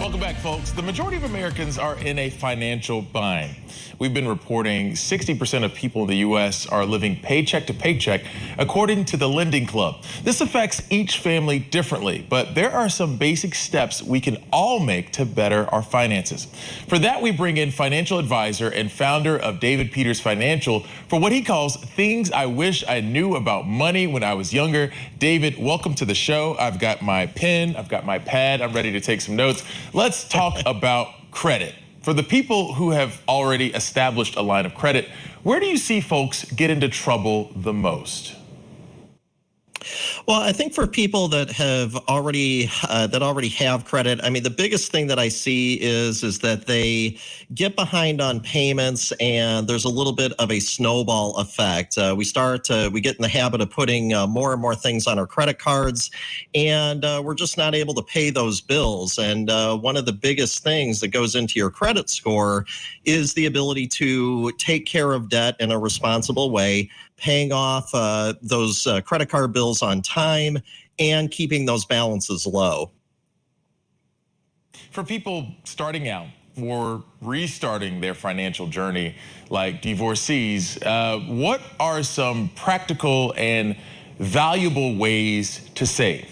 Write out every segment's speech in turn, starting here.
Welcome back, folks. The majority of Americans are in a financial bind. We've been reporting 60% of people in the U.S. are living paycheck to paycheck, according to the Lending Club. This affects each family differently, but there are some basic steps we can all make to better our finances. For that, we bring in financial advisor and founder of David Peters Financial for what he calls things I wish I knew about money when I was younger. David, welcome to the show. I've got my pen, I've got my pad, I'm ready to take some notes. Let's talk about credit. For the people who have already established a line of credit, where do you see folks get into trouble the most? Well, I think for people that have already have credit, I mean, the biggest thing that I see is that they get behind on payments, and there's a little bit of a snowball effect. We get in the habit of putting more and more things on our credit cards, and we're just not able to pay those bills. And one of the biggest things that goes into your credit score is the ability to take care of debt in a responsible way, paying off those credit card bills on time, and keeping those balances low. For people starting out or restarting their financial journey, like divorcees, what are some practical and valuable ways to save?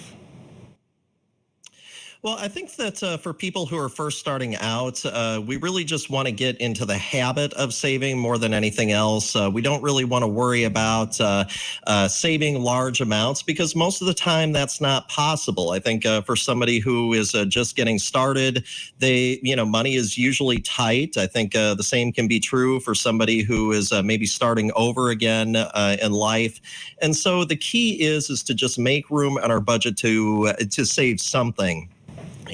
Well, I think that for people who are first starting out, we really just want to get into the habit of saving more than anything else. We don't really want to worry about saving large amounts, because most of the time that's not possible. I think for somebody who is just getting started, money is usually tight. I think the same can be true for somebody who is maybe starting over again in life. And so the key is to just make room on our budget to save something,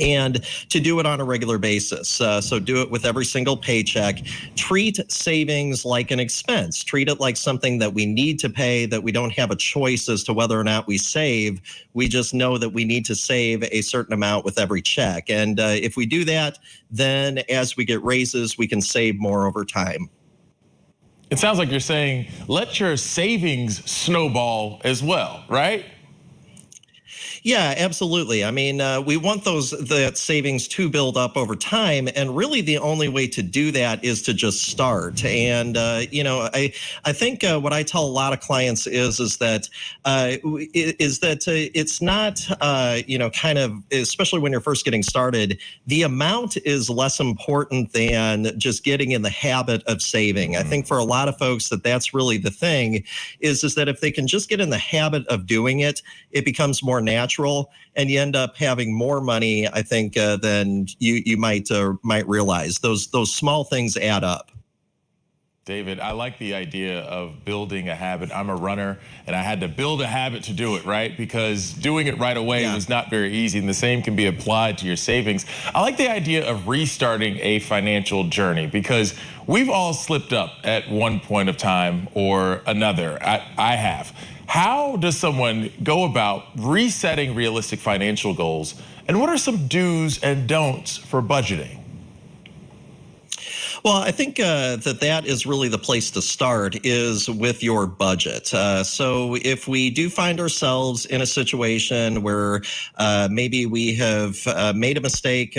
and to do it on a regular basis. So do it with every single paycheck. Treat savings like an expense. Treat it like something that we need to pay, that we don't have a choice as to whether or not we save. We just know that we need to save a certain amount with every check. And if we do that, then as we get raises, we can save more over time. It sounds like you're saying let your savings snowball as well, right? Yeah, absolutely. I mean, we want that savings to build up over time, and really the only way to do that is to just start. And I think what I tell a lot of clients is that it's not kind of, especially when you're first getting started, the amount is less important than just getting in the habit of saving. I think for a lot of folks that's really the thing is that if they can just get in the habit of doing it, it becomes more natural, and you end up having more money, I think, than you might realize. Those small things add up. David, I like the idea of building a habit. I'm a runner, and I had to build a habit to do it, right? Because doing it right away was not very easy, and the same can be applied to your savings. I like the idea of restarting a financial journey, because we've all slipped up at one point of time or another. I have. How does someone go about resetting realistic financial goals, and what are some do's and don'ts for budgeting? Well, I think that is really the place to start, is with your budget. So if we do find ourselves in a situation where maybe we have made a mistake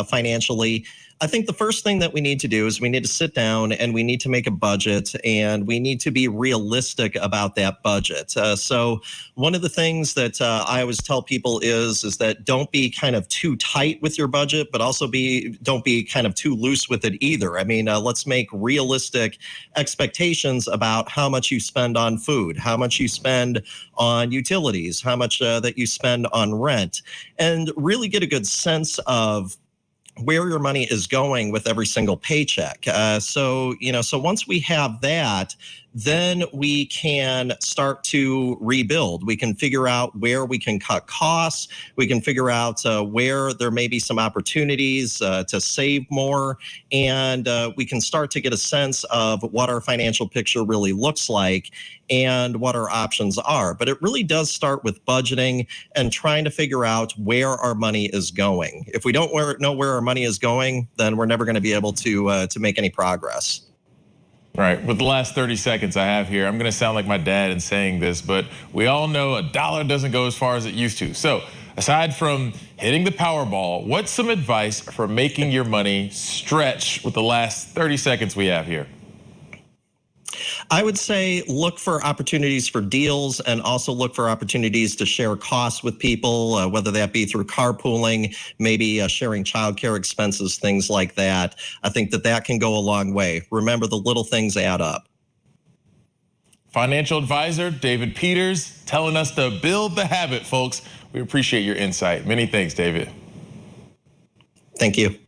financially, I think the first thing that we need to do is we need to sit down and we need to make a budget, and we need to be realistic about that budget. So one of the things that I always tell people is that don't be kind of too tight with your budget, but also don't be kind of too loose with it either. I mean, let's make realistic expectations about how much you spend on food, how much you spend on utilities, how much that you spend on rent, and really get a good sense of where your money is going with every single paycheck. So once we have that, then we can start to rebuild. We can figure out where we can cut costs. We can figure out where there may be some opportunities to save more. And we can start to get a sense of what our financial picture really looks like and what our options are. But it really does start with budgeting and trying to figure out where our money is going. If we don't know where our money is going, then we're never going to be able to make any progress. Right. With the last 30 seconds I have here, I'm going to sound like my dad in saying this, but we all know a dollar doesn't go as far as it used to. So Aside from hitting the Powerball, what's some advice for making your money stretch with the last 30 seconds we have here? I would say look for opportunities for deals and also look for opportunities to share costs with people, whether that be through carpooling, maybe sharing childcare expenses, things like that. I think that that can go a long way. Remember, the little things add up. Financial advisor David Peters telling us to build the habit, folks. We appreciate your insight. Many thanks, David. Thank you.